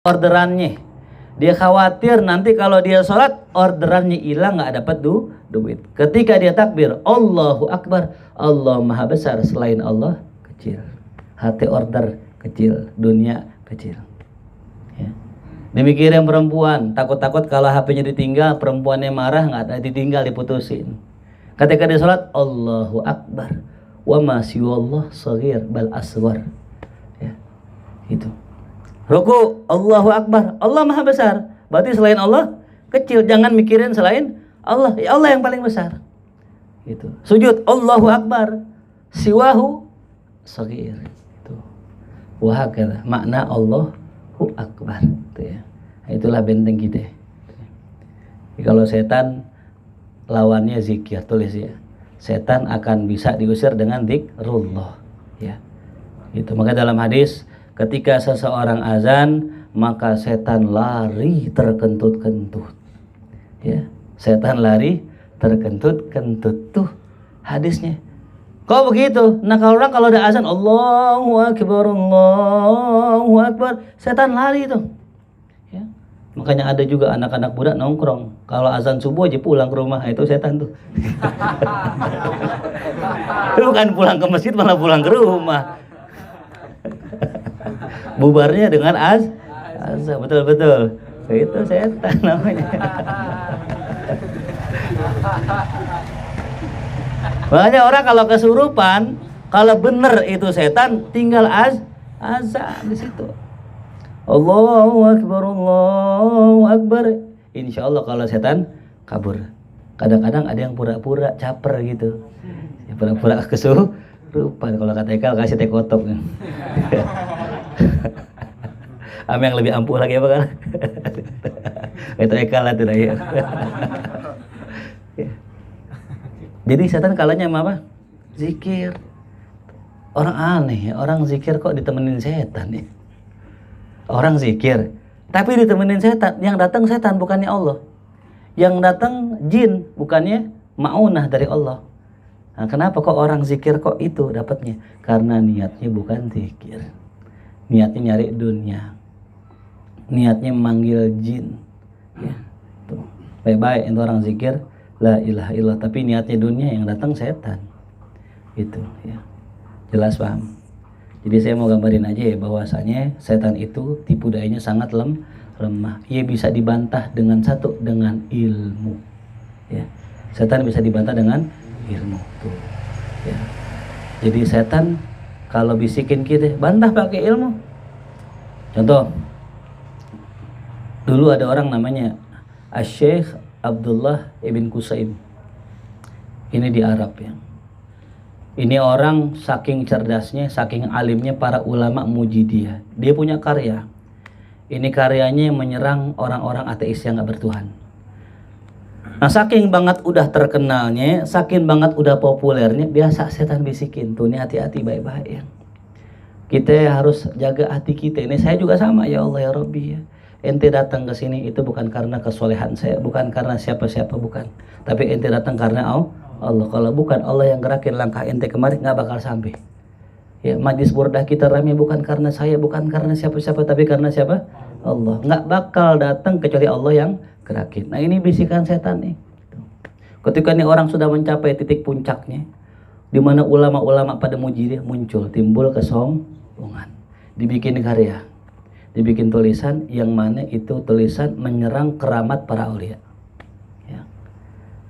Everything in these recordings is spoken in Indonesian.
orderannya. Dia khawatir nanti kalau dia sholat orderannya hilang, nggak dapat duit. Ketika dia takbir, Allahu Akbar, Allah Maha Besar, selain Allah kecil. Hati order kecil, dunia kecil. Ya. Demikian perempuan, takut-takut kalau HP-nya ditinggal, perempuannya marah, nggak ada ditinggal, diputusin. Ketika dia sholat, Allahu Akbar, wa ma siwallah saghir bal aswar. Ya, itu. Ruku, Allahu Akbar, Allah Maha Besar. Berarti selain Allah kecil, jangan mikirin selain Allah. Ya Allah yang paling besar. Gitu. Sujud, Allahu Akbar, siwahu saghir. Itu. Wahakala makna Allahu Akbar. Itu ya. Itulah benteng kita. Jadi kalau setan lawannya zikir, tulis ya. Setan akan bisa diusir dengan zikrullah. Ya. Itu maka dalam hadis, ketika seseorang azan, maka setan lari terkentut-kentut. Ya, setan lari terkentut-kentut, tuh hadisnya. Kok begitu? Nah kalau ada azan, Allahu Akbar, setan lari tuh. Ya. Makanya ada juga anak-anak budak nongkrong. Kalau azan subuh aja pulang ke rumah, itu setan tuh. Bukan pulang ke masjid, malah pulang ke rumah. Bubarnya dengan azan, betul. Itu setan namanya. Makanya orang kalau kesurupan, kalau bener itu setan, tinggal azan di situ. Allahu Akbar. Insya Allah kalau setan kabur. Kadang-kadang ada yang pura-pura caper gitu, pura-pura kesurupan. Kalau kata Ekal, kasih teh kotok. Ama yang lebih ampuh lagi apa kan? Itu Ekal lah tuh ya. Jadi setan kalahnya sama apa? Zikir. Orang aneh, orang zikir kok ditemenin setan ya. Orang zikir, tapi ditemenin setan. Yang datang setan bukannya Allah. Yang datang jin, bukannya maunah dari Allah. Nah, kenapa kok orang zikir kok itu dapatnya? Karena niatnya bukan zikir. Niatnya nyari dunia. Niatnya memanggil jin. Ya, tuh. Baik-baik itu orang zikir la ilaha illallah, tapi niatnya dunia, yang datang setan. Itu ya. Jelas paham? Jadi saya mau gambarin aja ya, bahwasanya setan itu tipu dayanya sangat lemah. Ia bisa dibantah dengan satu, dengan ilmu. Ya. Setan bisa dibantah dengan ilmu. Tuh. Ya. Jadi setan kalau bisikin kita, bantah pakai ilmu. Contoh, dulu ada orang namanya Asy-Syaikh Abdullah ibn Qusaim. Ini di Arab ya. Ini orang saking cerdasnya, saking alimnya, para ulama muji dia. Dia punya karya. Ini karyanya yang menyerang orang-orang ateis yang gak bertuhan. Nah saking banget udah terkenalnya, saking banget udah populernya, biasa setan bisikin, tuh ini hati-hati baik-baik ya. Kita harus jaga hati kita. Ini saya juga sama, ya Allah ya Rabbi ya. Ente datang ke sini itu bukan karena kesolehan saya, bukan karena siapa-siapa, bukan. Tapi ente datang karena Allah. Kalau bukan Allah yang gerakin langkah ente kemarin, nggak bakal sampai. Ya, majlis burdah kita rame bukan karena saya, bukan karena siapa-siapa, tapi karena siapa? Allah. Nggak bakal datang kecuali Allah yang gerakin. Nah ini bisikan setan nih. Ketika nih orang sudah mencapai titik puncaknya, di mana ulama-ulama pada muji dia, muncul, timbul kesombongan. Dibikin karya, dibikin tulisan yang mana itu tulisan menyerang keramat para aulia. Ya.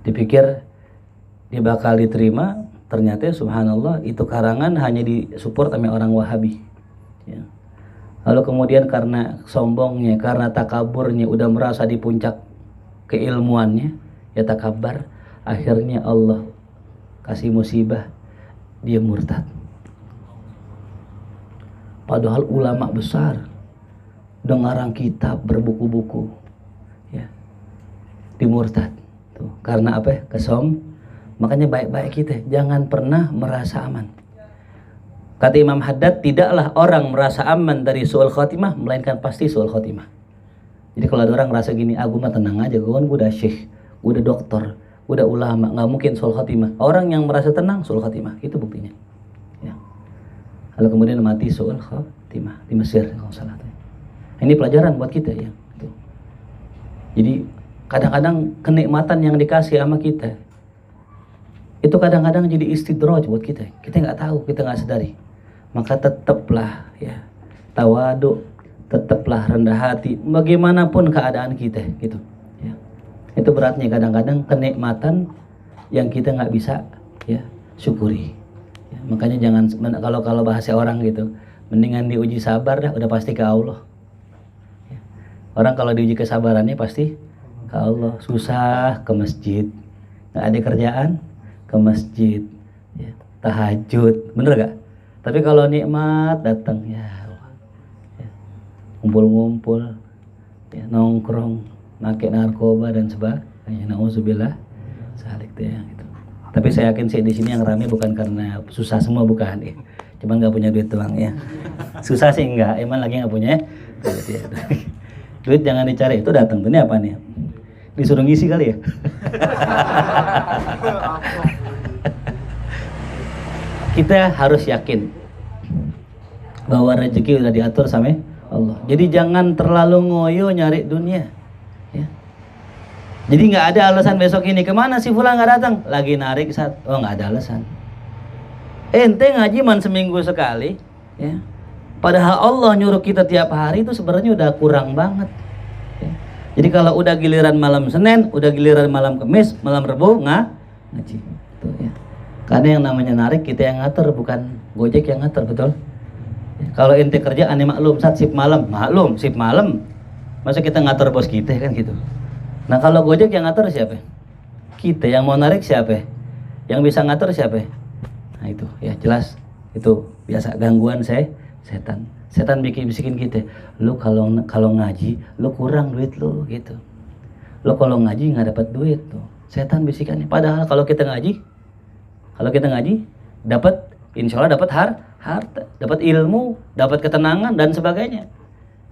Dipikir dia bakal diterima, ternyata subhanallah itu karangan hanya disupport sama orang Wahabi. Ya. Lalu kemudian karena sombongnya, karena takaburnya, udah merasa di puncak keilmuannya, ya takabar, akhirnya Allah kasih musibah, dia murtad. Padahal ulama besar, dengarang kitab, berbuku-buku, ya, dimurtad. Tuh, karena apa? Makanya baik-baik kita, jangan pernah merasa aman. Kata Imam Haddad, tidaklah orang merasa aman dari su'ul khotimah, melainkan pasti su'ul khotimah. Jadi kalau ada orang merasa gini, aku mah tenang aja, gue kan udah syekh, udah dokter, udah ulama, nggak mungkin su'ul khotimah. Orang yang merasa tenang su'ul khotimah, itu buktinya. Ya. Lalu kemudian mati su'ul khotimah di Mesir, kalau salah. Ini pelajaran buat kita ya. Tuh. Jadi kadang-kadang kenikmatan yang dikasih sama kita itu kadang-kadang jadi istidraj buat kita. Kita nggak tahu, kita nggak sadari. Maka tetaplah ya tawadu, tetaplah rendah hati bagaimanapun keadaan kita gitu. Ya. Itu beratnya kadang-kadang kenikmatan yang kita nggak bisa ya syukuri. Ya, makanya jangan kalau bahasa orang gitu, mendingan diuji sabar dah, udah pasti ke Allah. Orang kalau diuji kesabarannya pasti ke Allah. Susah ke masjid, nggak ada kerjaan ke masjid ya, tahajud, bener gak? Tapi kalau nikmat datang ya Allah ya, ngumpul-ngumpul ya, nongkrong, pakai narkoba dan sebagainya, nauzubillah salik ya, gitu. Tapi saya yakin sih di sini yang ramai bukan karena susah semua, bukan ya, cuman nggak punya duit doang ya. Susah sih enggak, emang lagi nggak punya duit ya. Duit jangan dicari, itu datang. Ini apa nih? Disuruh ngisi kali ya. Kita harus yakin bahwa rezeki udah diatur sama Allah. Jadi jangan terlalu ngoyo nyari dunia. Ya. Jadi nggak ada alasan besok ini kemana si Fulan nggak datang? Lagi narik saat, oh nggak ada alasan. Ente ngaji man seminggu sekali, ya. Padahal Allah nyuruh kita tiap hari itu sebenarnya udah kurang banget. Ya. Jadi kalau udah giliran malam Senin, udah giliran malam Kamis, malam Rebo ngaji. Tuh, ya. Karena yang namanya narik kita yang ngatur, bukan Gojek yang ngatur, betul? Ya. Kalau ente kerja aneh maklum, saat shift malam, maklum shift malam. Masa kita ngatur bos kita kan gitu. Nah kalau Gojek yang ngatur siapa? Kita. Yang mau narik siapa? Yang bisa ngatur siapa? Nah itu ya jelas itu biasa gangguan setan. Setan bisikin kita, lu kalau ngaji lu kurang duit lu gitu. Lu kalau ngaji nggak dapat duit tuh. Setan bisikannya. Padahal kalau kita ngaji dapat, insya Allah dapat harta, dapat ilmu, dapat ketenangan dan sebagainya.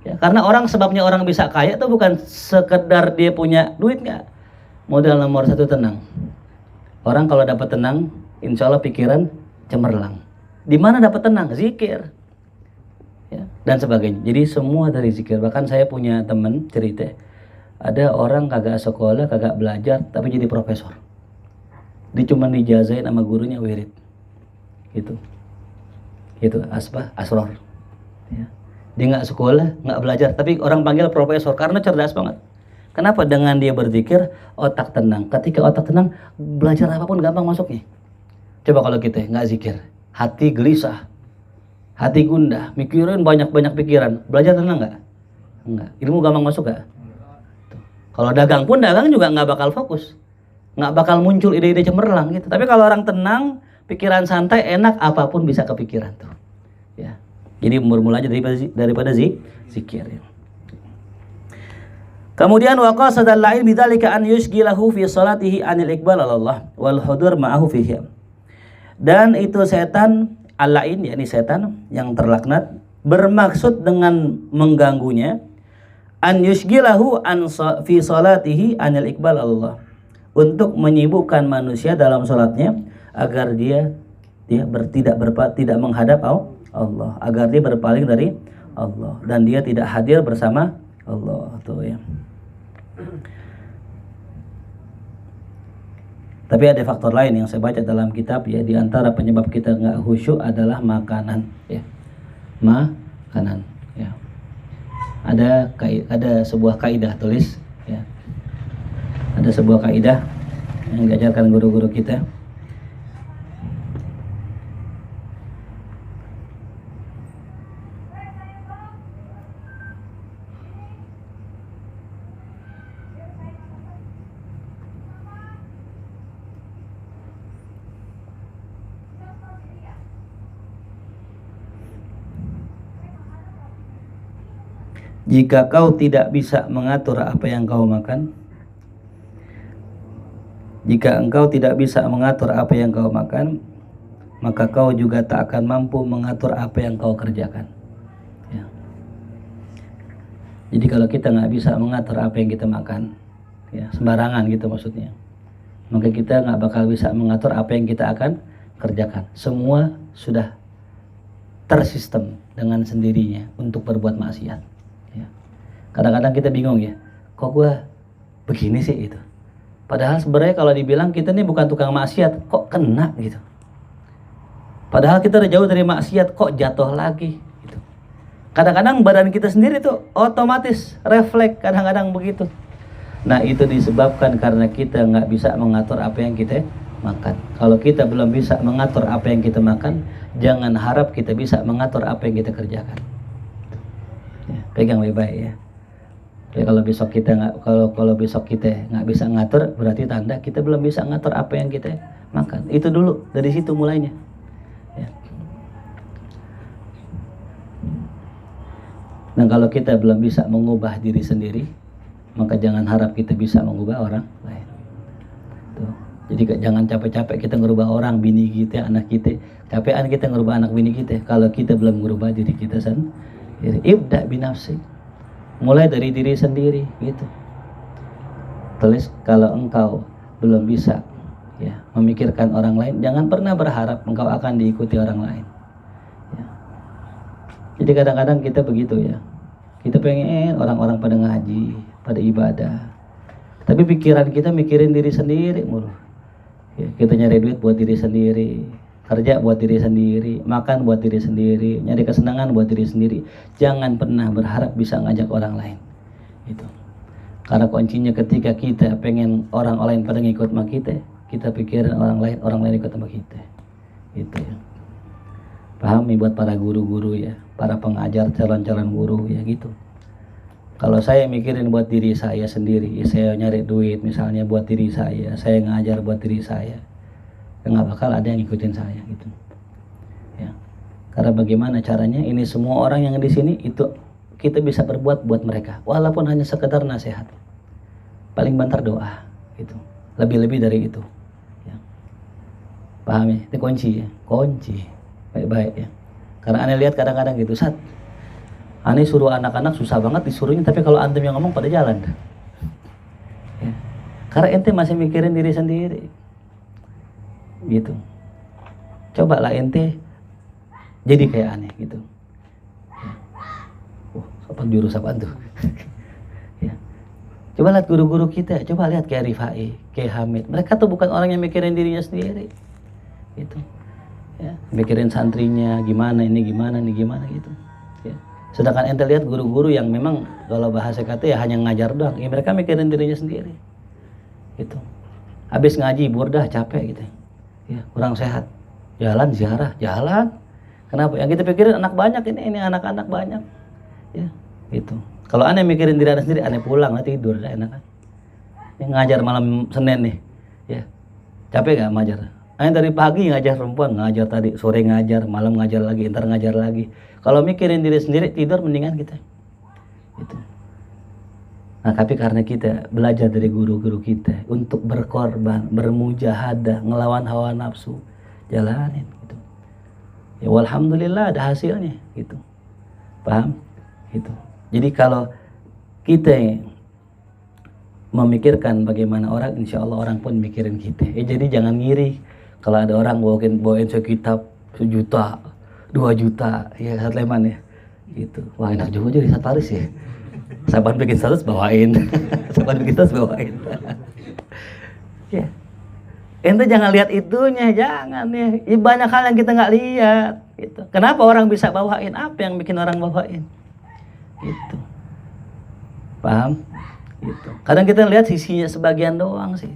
Ya, karena sebabnya orang bisa kaya tuh bukan sekedar dia punya duit, nggak. Modal nomor satu tenang. Orang kalau dapat tenang, insya Allah pikiran cemerlang. Di mana dapat tenang? Zikir. Ya, dan sebagainya. Jadi semua dari zikir. Bahkan saya punya teman cerita, ada orang kagak sekolah, kagak belajar, tapi jadi profesor. Dia cuma dijazain sama gurunya wirid. Gitu. Itu asror. Ya. Dia nggak sekolah, nggak belajar, tapi orang panggil profesor karena cerdas banget. Kenapa? Dengan dia berzikir, otak tenang. Ketika otak tenang, belajar apapun gampang masuknya. Coba kalau kita nggak zikir, hati gelisah, hati gundah, mikirin banyak pikiran, belajar tenang nggak? Enggak. Ilmu gampang masuk nggak? Kalau dagang pun juga nggak bakal fokus, nggak bakal muncul ide-ide cemerlang gitu. Tapi kalau orang tenang, pikiran santai, enak, apapun bisa kepikiran tuh. Ya. Jadi bermula aja daripada zikir. Ya. Kemudian waqasadal lain bidzalika an yushgilahu fi salatihi anil iqbal ala Allah wal hudur ma'ahu fihi. Dan itu setan al-lain, yakni setan yang terlaknat, bermaksud dengan mengganggunya an yushgilahu an fi salatihi anil iqbal Allah, untuk menyibukkan manusia dalam salatnya agar dia tidak menghadap Allah, agar dia berpaling dari Allah dan dia tidak hadir bersama Allah tuh ya. Tapi ada faktor lain yang saya baca dalam kitab ya, di antara penyebab kita nggak khusyuk adalah makanan ya. Makanan ya. Ada sebuah kaidah tulis ya. Ada sebuah kaidah yang diajarkan guru-guru kita. Jika kau tidak bisa mengatur apa yang kau makan, jika engkau tidak bisa mengatur apa yang kau makan, maka kau juga tak akan mampu mengatur apa yang kau kerjakan. Ya. Jadi kalau kita nggak bisa mengatur apa yang kita makan, ya sembarangan gitu maksudnya, maka kita nggak bakal bisa mengatur apa yang kita akan kerjakan. Semua sudah tersistem dengan sendirinya untuk berbuat maksiat. Ya. Kadang-kadang kita bingung ya, kok gua begini sih itu. Padahal sebenarnya kalau dibilang kita nih bukan tukang maksiat, kok kena gitu. Padahal kita udah jauh dari maksiat, kok jatuh lagi gitu. Kadang-kadang badan kita sendiri tuh otomatis refleks kadang-kadang begitu. Nah itu disebabkan karena kita nggak bisa mengatur apa yang kita makan. Kalau kita belum bisa mengatur apa yang kita makan, jangan harap kita bisa mengatur apa yang kita kerjakan. Ya, pegang baik-baik ya. Ya kalau besok kita nggak kalau besok kita nggak bisa ngatur, berarti tanda kita belum bisa ngatur apa yang kita makan. Itu dulu, dari situ mulainya. Ya. Nah kalau kita belum bisa mengubah diri sendiri, maka jangan harap kita bisa mengubah orang lain. Tuh. Jadi jangan capek-capek kita ngerubah orang, bini kita, anak kita. Capean kita ngerubah anak bini kita kalau kita belum ngerubah diri kita sendiri. Ibda binafsi. Mulai dari diri sendiri gitu. Tulis kalau engkau belum bisa ya memikirkan orang lain, jangan pernah berharap engkau akan diikuti orang lain. Ya. Jadi kadang-kadang kita begitu ya. Kita pengen orang-orang pada ngaji, pada ibadah. Tapi pikiran kita mikirin diri sendiri mulu. Ya, kita nyari duit buat diri sendiri, kerja buat diri sendiri, makan buat diri sendiri, nyari kesenangan buat diri sendiri. Jangan pernah berharap bisa ngajak orang lain. Itu. Karena kuncinya ketika kita pengen orang lain pada ngikut sama kita pikirin orang lain ikut sama kita. Itu ya. Pahami buat para guru-guru ya, para pengajar, calon-calon guru ya gitu. Kalau saya mikirin buat diri saya sendiri, ya saya nyari duit misalnya buat diri saya ngajar buat diri saya, ya nggak bakal ada yang ngikutin saya gitu. Ya. Karena bagaimana caranya? Ini semua orang yang di sini itu kita bisa berbuat buat mereka, walaupun hanya sekedar nasihat. Paling banter doa, gitu. Lebih-lebih dari itu. Ya. Paham ya? Itu kunci ya, kunci. Baik-baik ya. Karena aneh lihat kadang-kadang gitu, Sat. Aneh suruh anak-anak susah banget disuruhnya, tapi kalau antum yang ngomong pada jalan. Ya. Karena ente masih mikirin diri sendiri. Gitu. Cobalah ente jadi kayak aneh gitu. Ya. Apa jurus apaan tuh? Ya. Coba lihat guru-guru kita, coba lihat kayak Rifai, kayak Hamid. Mereka tuh bukan orang yang mikirin dirinya sendiri. Gitu. Ya, mikirin santrinya gimana ini gimana gitu. Ya. Sedangkan ente lihat guru-guru yang memang kalau bahasa kata ya hanya ngajar doang, ya mereka mikirin dirinya sendiri. Gitu. Habis ngaji burdah capek gitu. Ya, kurang sehat. Jalan ziarah, jalan. Kenapa? Yang kita pikirin anak banyak ini anak-anak banyak. Ya, gitu. Kalau aneh mikirin diri aneh sendiri, aneh pulang nanti tidur dah enak kan. Yang ngajar malam Senin nih. Ya. Capek gak ngajar? Aneh dari pagi ngajar perempuan, ngajar tadi, sore ngajar, malam ngajar lagi, ntar ngajar lagi. Kalau mikirin diri sendiri tidur mendingan kita. Gitu. Nah, tapi karena kita belajar dari guru-guru kita untuk berkorban, bermujahadah, ngelawan hawa nafsu, jalanin gitu. Ya walhamdulillah ada hasilnya gitu. Paham? Gitu. Jadi kalau kita memikirkan bagaimana orang, insya Allah orang pun mikirin kita. Jadi jangan ngiri kalau ada orang bawain sekitab 1 juta, 2 juta, ya satu leman ya. Gitu. Wah enak juga jadi sataris ya. Saban bikin status bawain, saban bikin status bawain. Ya. Ente jangan lihat itunya, jangan ya. Banyak hal yang kita nggak lihat. Gitu. Kenapa orang bisa bawain? Apa yang bikin orang bawain? Gitu. Paham? Gitu. Kadang kita lihat sisinya sebagian doang sih.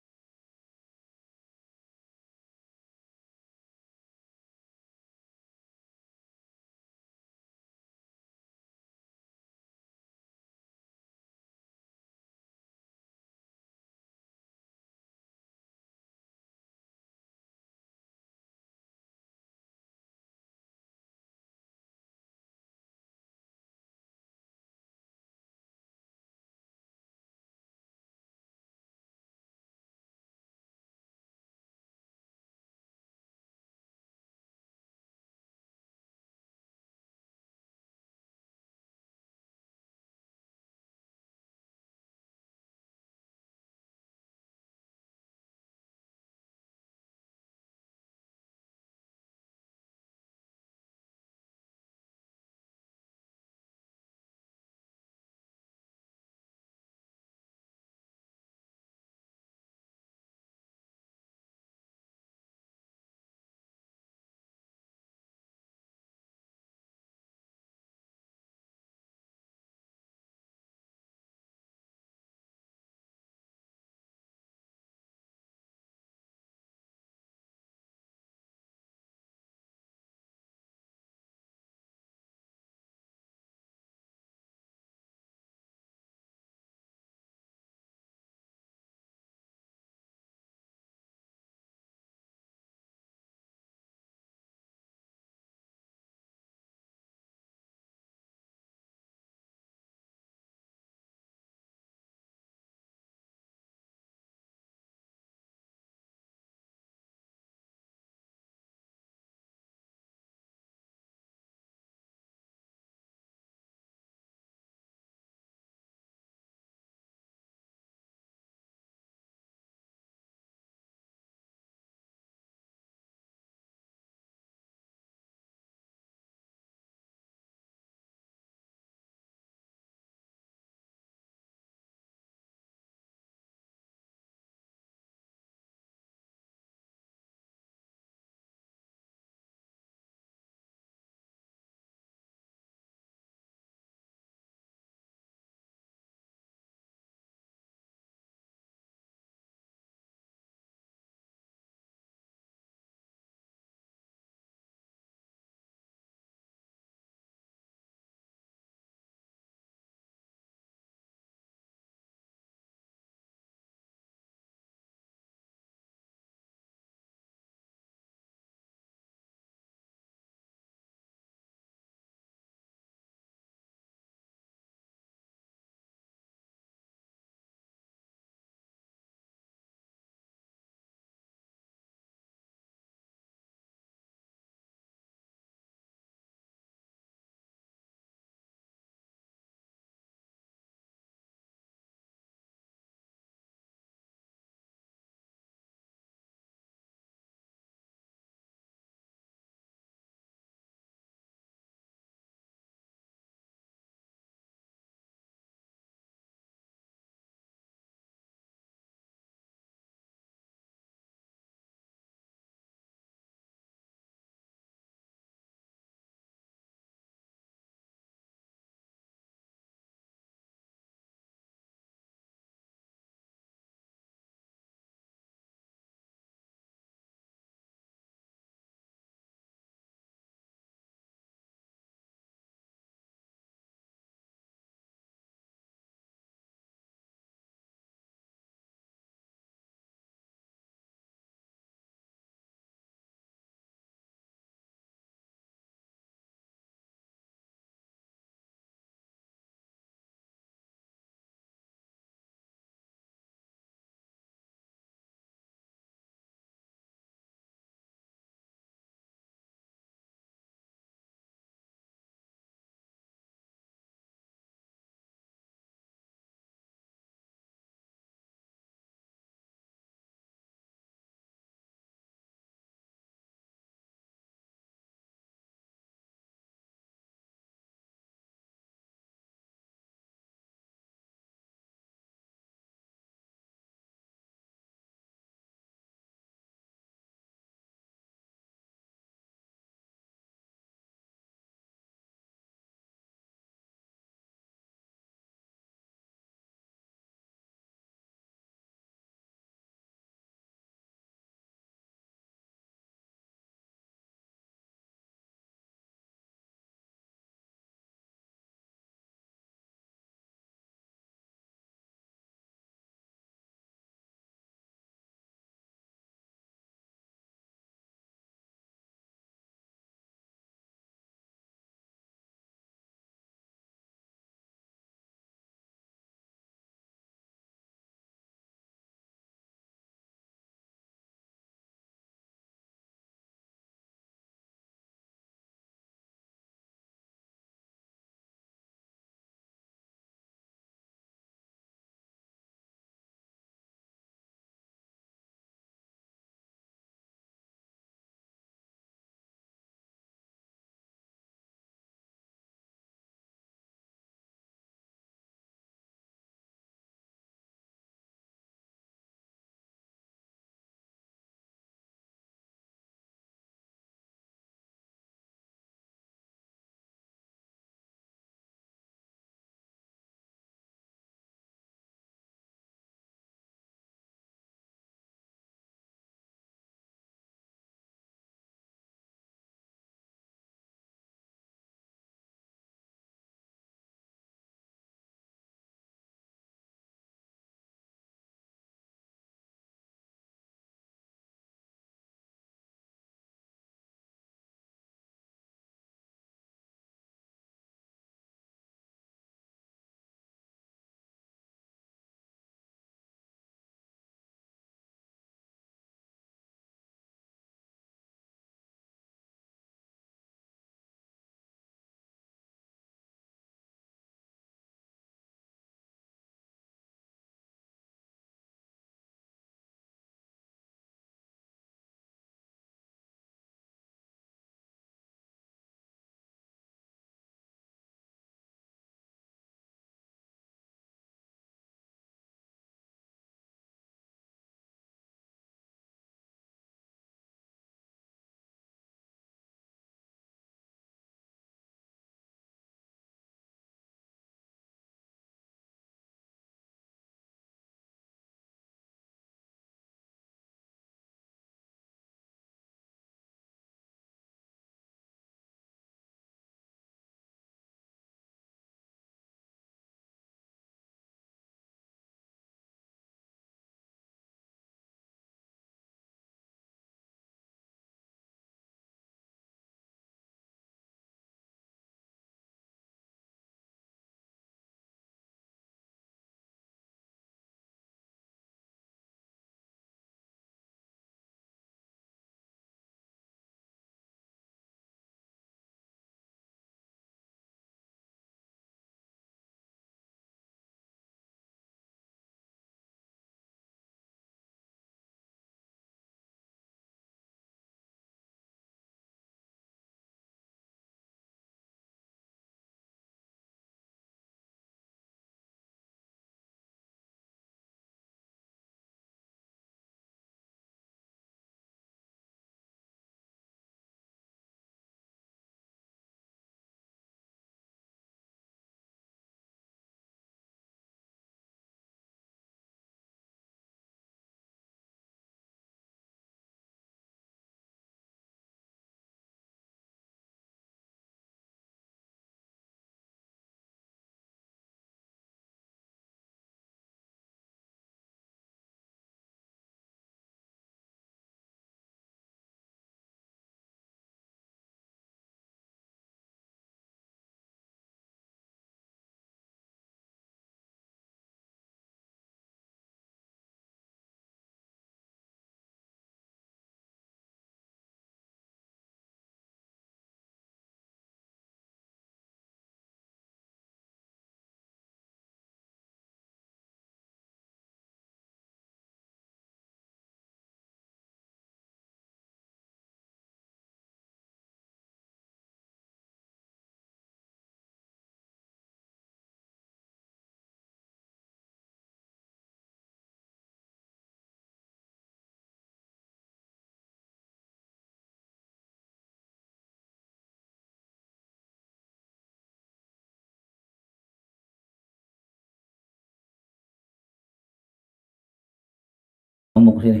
ngomong ke sini.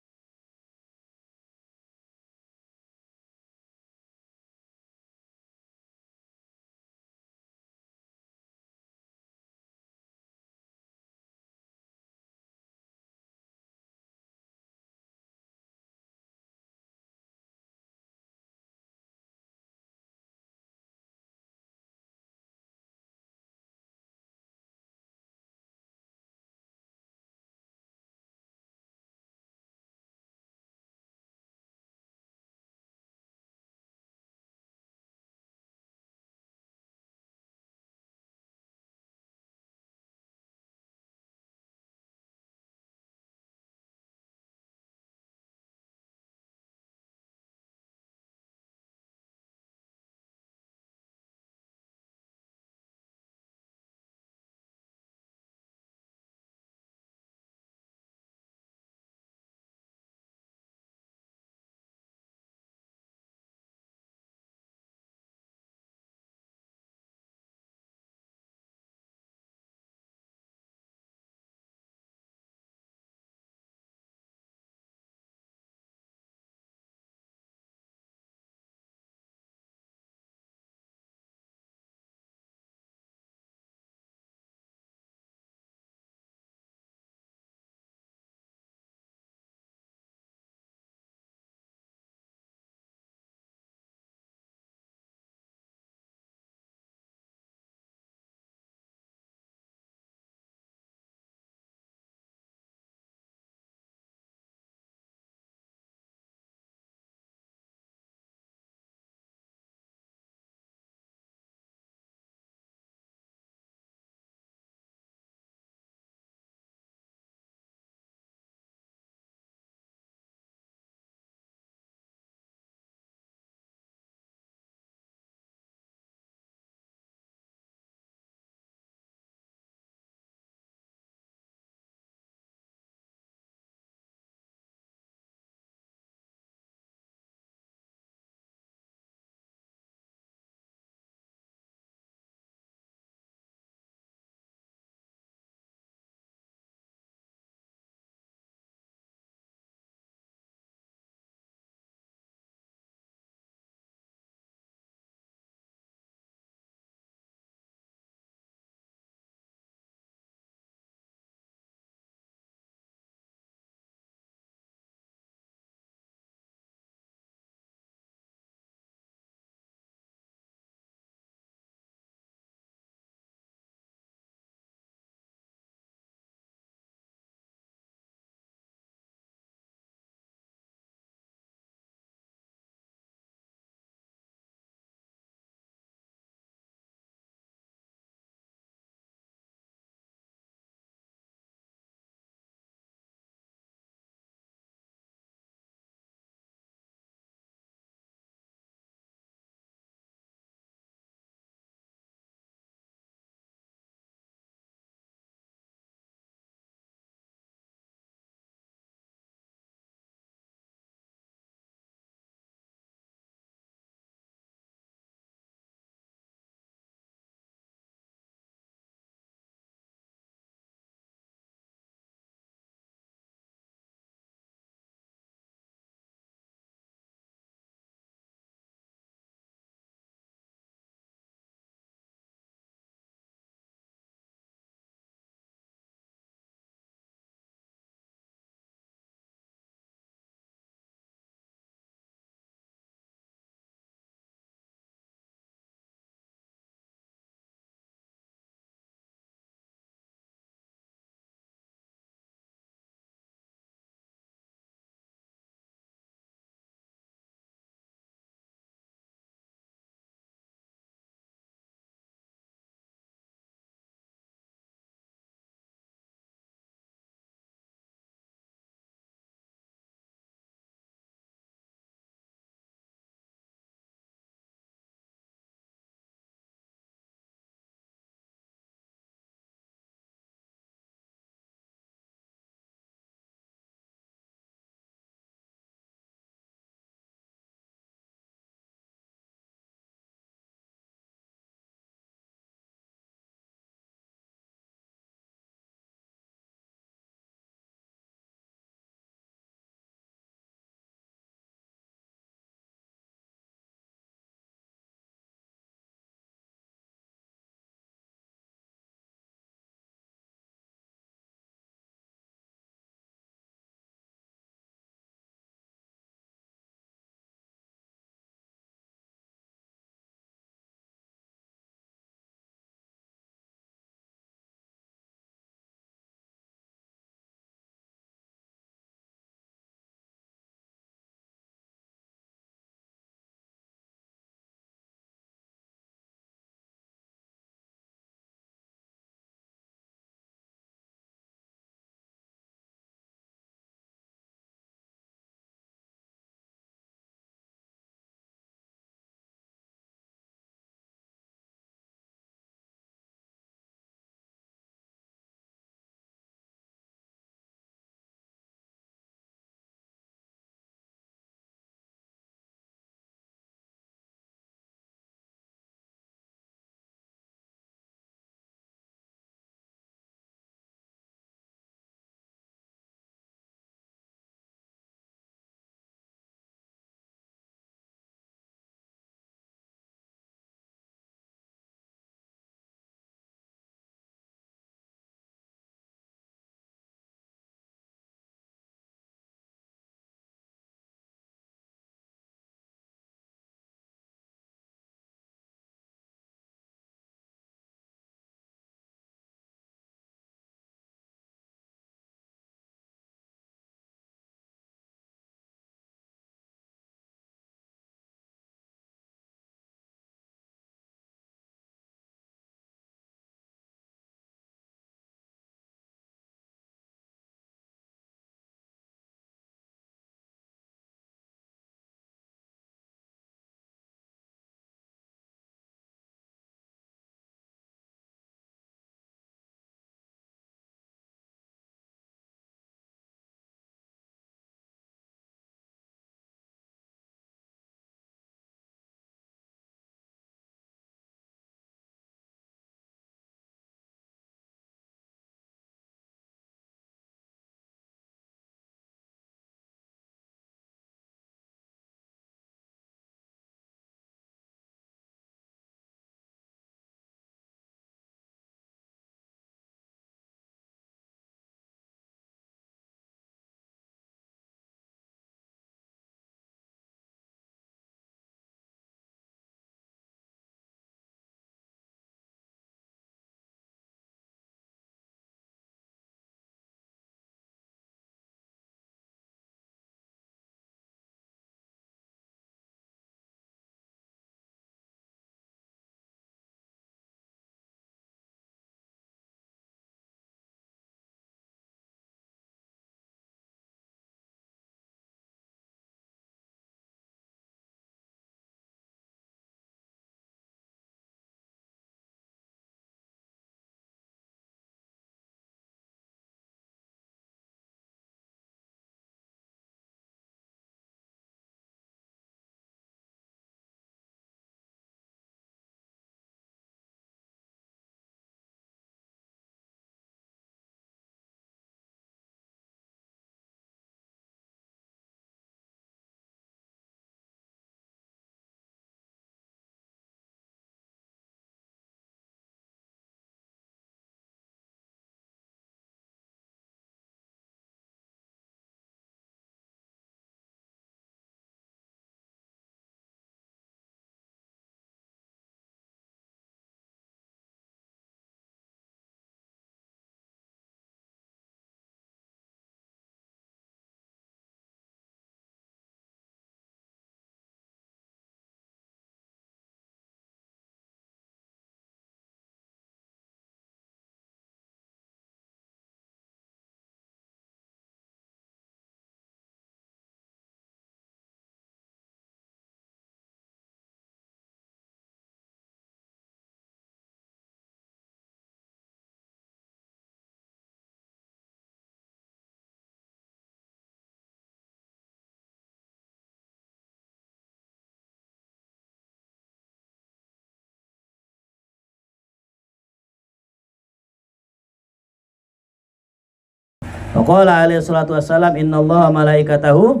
Wa qala alaihi salatu wassalam innallaha malaikatahu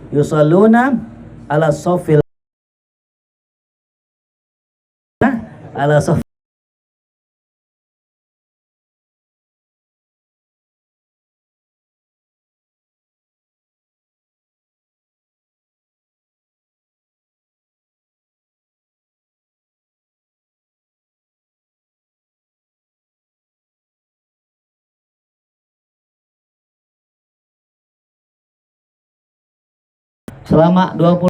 yusalluna ala sofil ala sof selama 20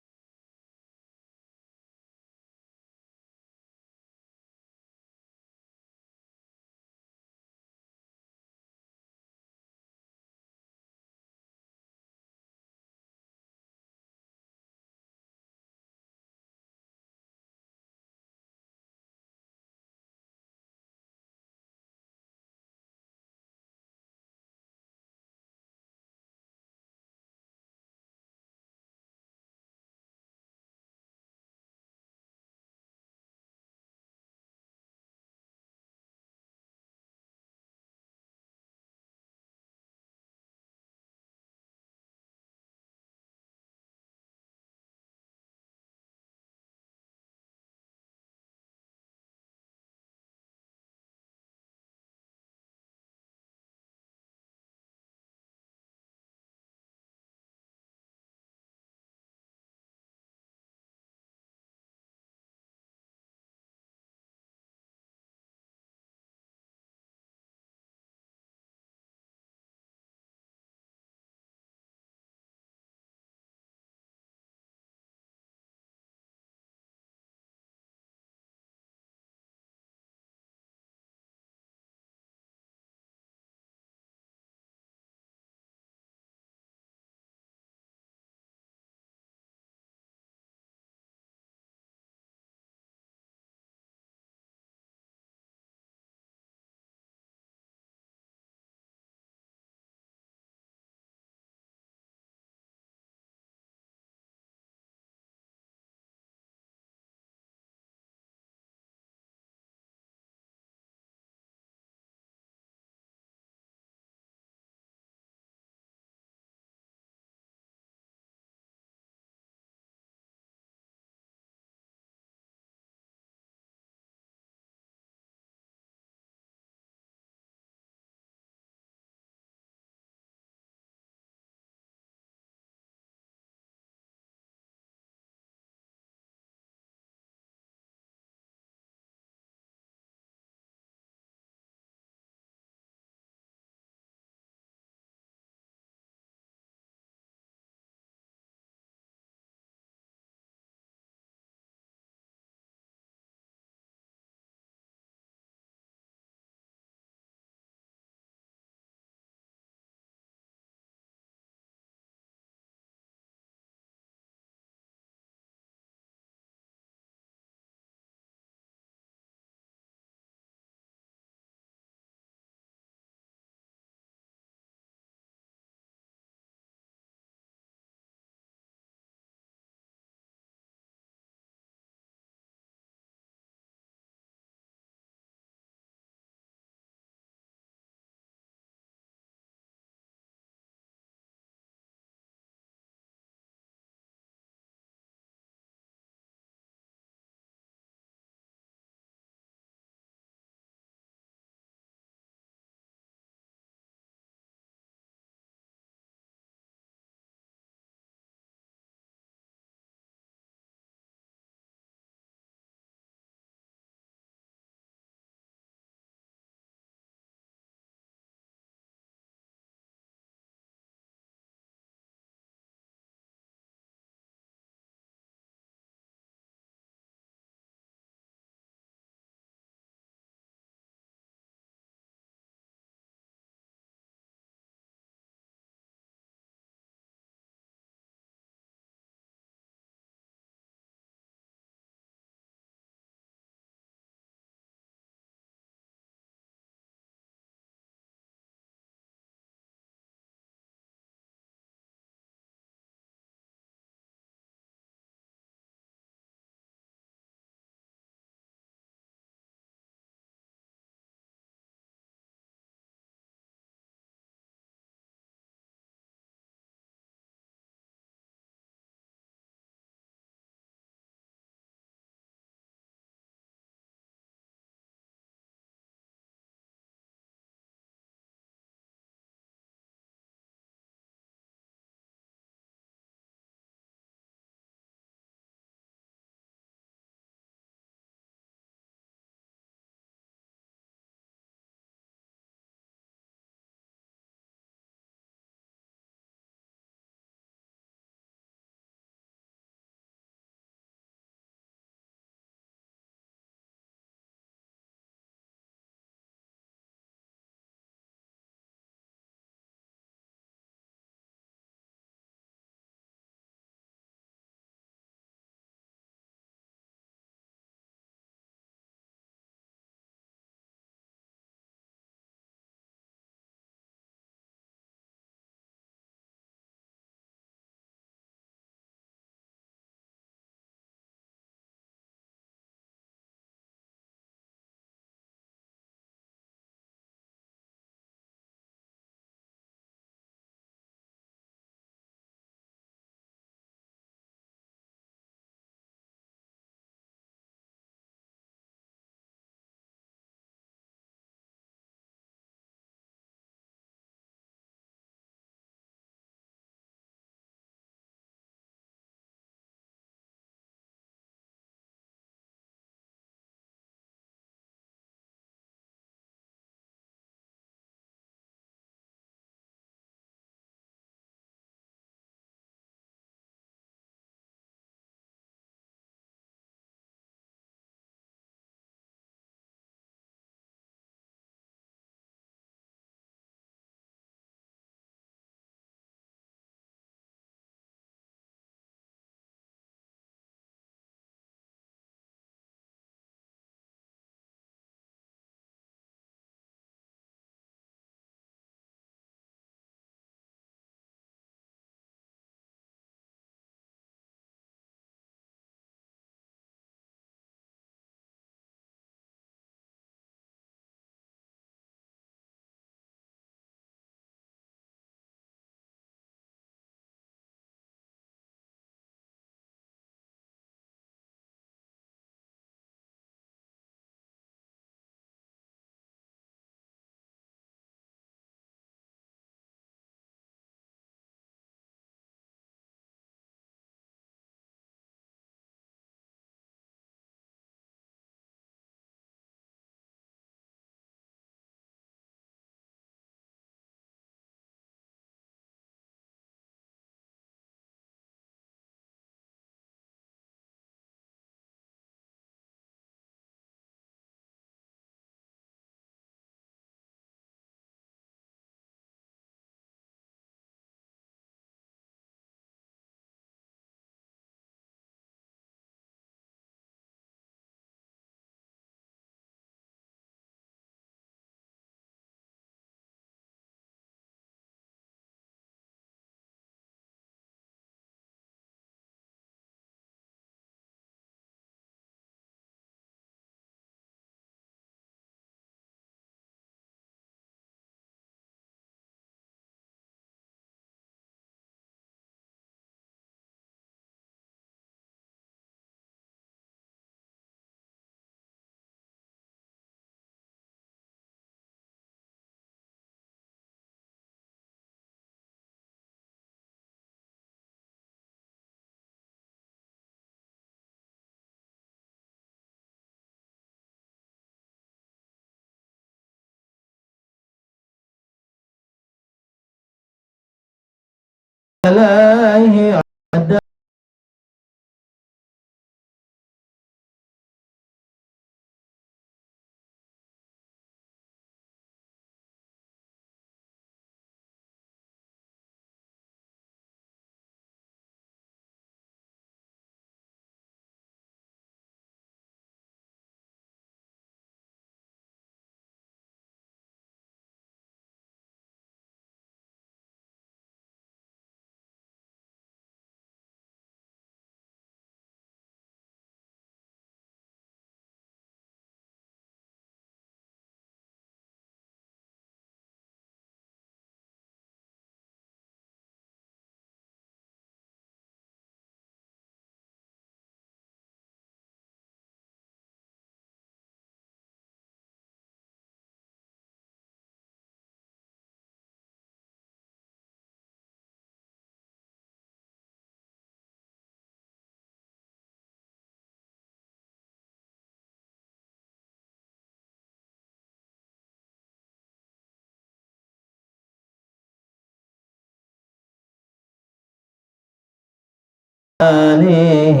آله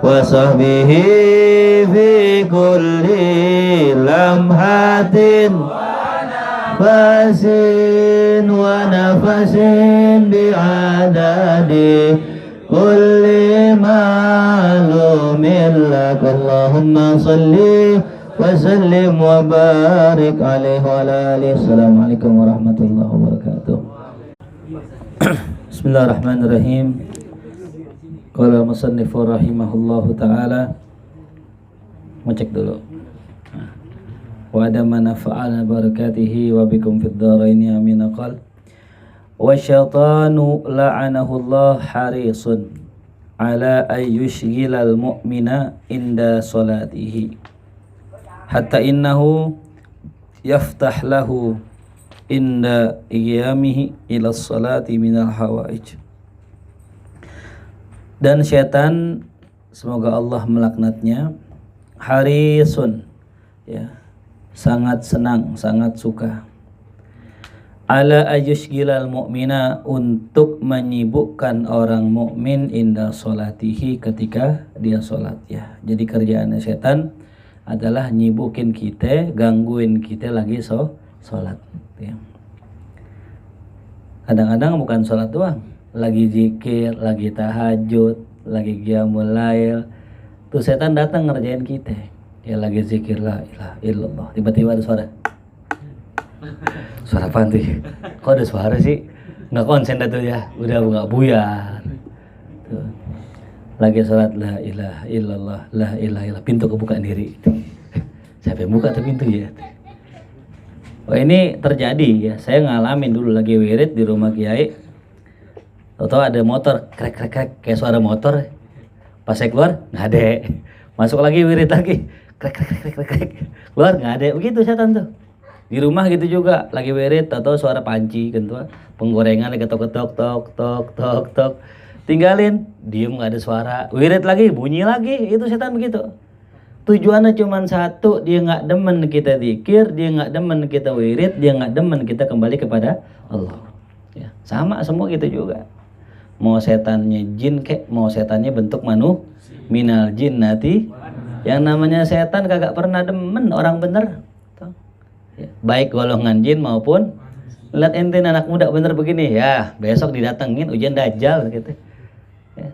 وصحبه في كل لمحة ونفس ونفس بعدد كل معلوم لك اللهم صل وسلم وبارك عليه وعلى آله. Assalamualaikum warahmatullahi wabarakatuh. Bismillahirrahmanirrahim. Qala musannifu rahimahullahu ta'ala. Ngecek dulu. Wa adama nafa'ala barakatihi wa bikum fid dharaini amin. Qal wa syaitanu la'anahu Allah harisun ala ay yushghilal mu'mina inda salatihi hatta innahu yaftah lahu inda qiyamihi ila salati minal hawaij. Dan syaitan, semoga Allah melaknatnya, harisun, ya, sangat senang, sangat suka, ala ayushgilal mu'mina, untuk menyibukkan orang mukmin inda solatihi, ketika dia sholat, ya. Jadi kerjaannya setan adalah nyibukin kita, gangguin kita lagi sholat, ya. Kadang-kadang bukan sholat doang, lagi zikir, lagi tahajud, lagi qiyamul lail, tuh setan datang ngerjain kita. Ya lagi zikir la ilaha illallah, tiba-tiba ada suara. Suara apaan tuh? Kok ada suara sih? Nggak konsen dah tuh ya, udah nggak buyar. Tuh. Lagi sholat la ilaha illallah, la ilaha illallah, pintu kebuka sendiri. Siapa yang buka tuh pintu ya? Oh ini terjadi ya, saya ngalamin dulu lagi wirid di rumah kiai. Tahu ada motor krek krek krek kayak suara motor. Pas saya keluar nggak ada. Masuk lagi wirid lagi krek krek krek krek krek. Keluar nggak ada. Begitu setan tuh. Di rumah gitu juga lagi wirid atau suara panci gitu. Penggorengan lagi ketok ketok tok tok tok tok. Tinggalin, diem nggak ada suara. Wirid lagi bunyi lagi. Itu setan begitu. Tujuannya cuma satu, dia nggak demen kita zikir, dia nggak demen kita wirid, dia nggak demen kita kembali kepada Allah. Ya, sama semua gitu juga. Mau setannya jin kek, mau setannya bentuk minal jinnati. Yang namanya setan kagak pernah demen orang bener. Ya, baik golongan jin maupun lihat ente anak muda bener begini ya, besok didatengin ujian dajjal gitu. Ya.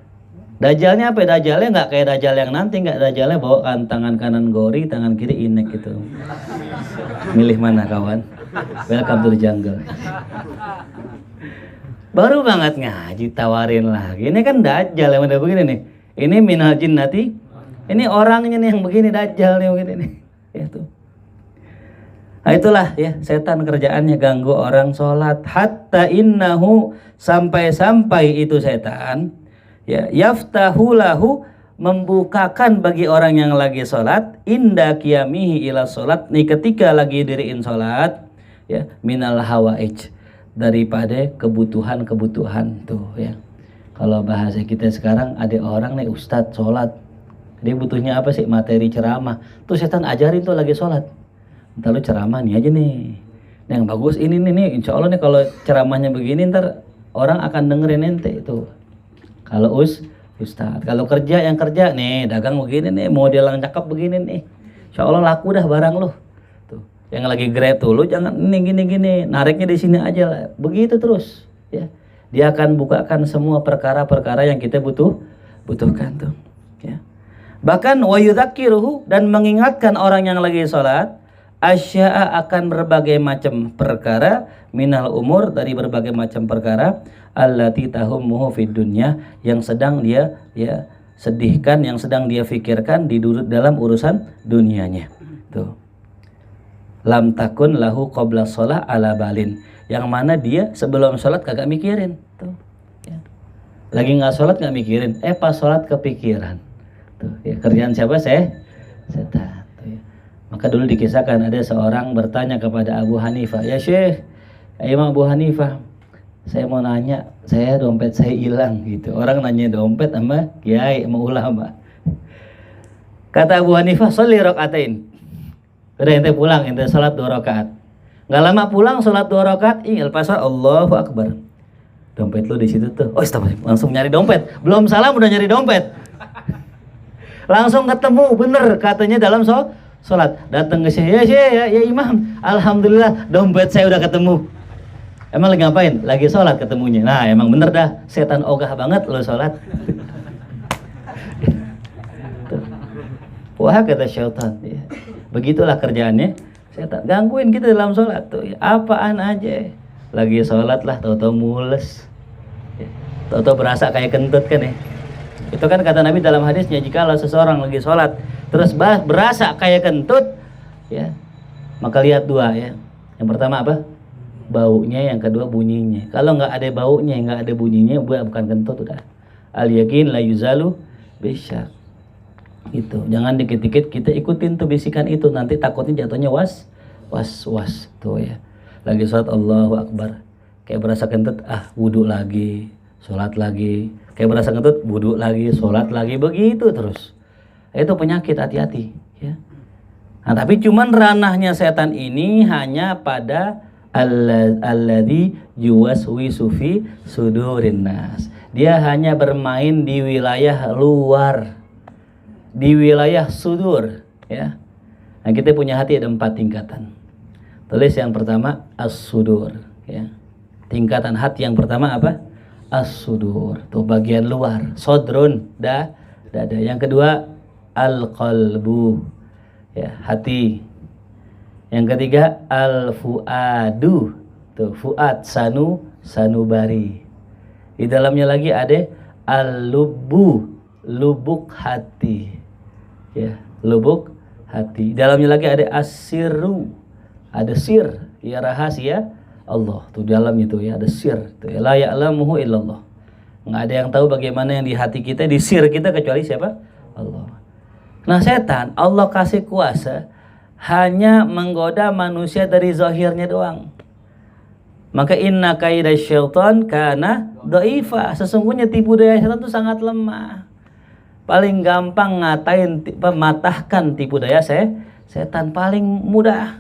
Dajjalnya apa? Dajjalnya nggak kayak dajjal yang nanti, nggak. Dajjalnya bawa tangan kanan gori, tangan kiri inek gitu. Milih mana kawan? Welcome to the jungle. Baru banget ngaji tawarin lagi. Ini kan dajjal yang udah begini nih. Ini minal jinnati. Ini orangnya nih yang begini, dajjal nih begini nih. Ya tuh. Nah itulah ya setan kerjaannya ganggu orang sholat. Hatta innahu, sampai-sampai itu setan ya yaftahu lahu, membukakan bagi orang yang lagi sholat, inda qiyamihi ila sholat, nih ketika lagi diriin sholat, ya minal hawaij, daripada kebutuhan-kebutuhan tuh ya. Kalau bahasa kita sekarang ada orang nih ustadz sholat, dia butuhnya apa sih? Materi ceramah. Tuh setan ajarin tuh lagi sholat. Ntar lu ceramah nih aja nih. Nah, yang bagus ini nih, insya Allah nih kalau ceramahnya begini ntar orang akan dengerin ente itu. Kalau ustadz, kalau kerja yang kerja nih, dagang begini nih, model yang cakep begini nih, insya Allah laku dah barang lu. Yang lagi grab tuh, lu jangan ini gini, nariknya di sini aja lah. Begitu terus, ya. Dia akan bukakan semua perkara-perkara yang kita butuhkan tuh, ya. Bahkan wa yudzakiruhu, dan mengingatkan orang yang lagi sholat, asya'a, akan berbagai macam perkara, minal umur, dari berbagai macam perkara, allati tahummuhu fid dunya, yang sedang dia ya sedihkan, yang sedang dia fikirkan di dalam urusan dunianya. Tuh. Lam takun lahu qabla sholah ala balin, yang mana dia sebelum sholat kagak mikirin tuh, ya. Lagi nggak sholat nggak mikirin, pas sholat kepikiran tuh, ya. Kerjaan siapa? Setan tuh, ya. Maka dulu dikisahkan ada seorang bertanya kepada Abu Hanifah, ya Syekh, Imam Abu Hanifah, saya mau nanya, saya dompet saya hilang gitu. Orang nanya dompet sama kiai sama ulama. Kata Abu Hanifah, sholli rakaatain. Udah ente pulang, ente sholat 2 rakaat. Nggak lama pulang sholat 2 rakaat, lepas Allahu Akbar. Dompet lu di situ tuh. Oh, stop, langsung nyari dompet. Belum salam udah nyari dompet. Langsung ketemu, bener katanya dalam sholat. Datang ke saya, ya imam. Alhamdulillah dompet saya udah ketemu. Emang lagi ngapain? Lagi sholat ketemunya. Nah, emang bener dah. Setan ogah banget lo sholat. Wah, kata syaitan. Ya. Begitulah kerjaannya. Setan gangguin kita dalam sholat tuh. Ya. Apaan aja. Lagi sholat lah, tahu-tahu mules. Ya. Tahu-tahu berasa kayak kentut kan ya. Itu kan kata Nabi dalam hadisnya, jikalau seseorang lagi sholat terus berasa kayak kentut, ya, maka lihat dua ya. Yang pertama apa? Baunya, yang kedua bunyinya. Kalau nggak ada baunya, nggak ada bunyinya, bukan kentut udah. Al yakin la yuzalu bisyak. Itu. Jangan dikit-dikit kita ikutin tuh bisikan itu, nanti takutnya jatuhnya was tuh ya. Lagi sholat Allahu Akbar, kayak berasa kentut, wudhu lagi, sholat lagi. Kayak berasa kentut, wudhu lagi, sholat lagi, begitu terus. Itu penyakit, hati-hati ya. Nah, tapi cuman ranahnya setan ini hanya pada alladzi yuwaswisu fi sudurin nas. Dia hanya bermain di wilayah luar, di wilayah sudur ya. Nah, kita punya hati ada 4 tingkatan. Tulis yang pertama as-sudur ya. Tingkatan hati yang pertama apa? As-sudur, tuh bagian luar. Sodrun, dada. Yang kedua al-qalbu ya, hati. Yang ketiga al-fuadu, tuh fuad, sanubari. Di dalamnya lagi ada al-lubbu, lubuk hati ya, lubuk hati. Di dalamnya lagi ada as-sirru, ada sir ya, rahasia Allah tuh dalam itu ya, ada sir tuh, la ya'lamuhu illallah. Nggak ada yang tahu bagaimana yang di hati kita, di sir kita, kecuali siapa? Allah. Nah, setan Allah kasih kuasa hanya menggoda manusia dari zahirnya doang. Maka inna kaida syaitan kana dhaifa. Sesungguhnya tipu daya setan itu sangat lemah. Paling gampang mematahkan tipu daya setan paling mudah.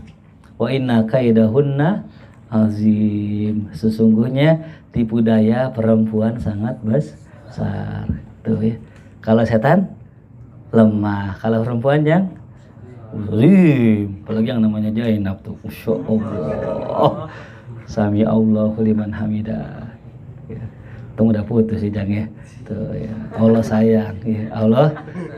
Wa inna kaidahunna azim. Sesungguhnya tipu daya perempuan sangat besar. Tuh ya. Kalau setan lemah, kalau perempuan yang azim. Apalagi yang namanya Zainab tuh. Masyaallah. Sami Allahu liman hamidah. Ya. Tunggu udah putus sih Jang ya. Tuh ya. Allah sayang ya. Allah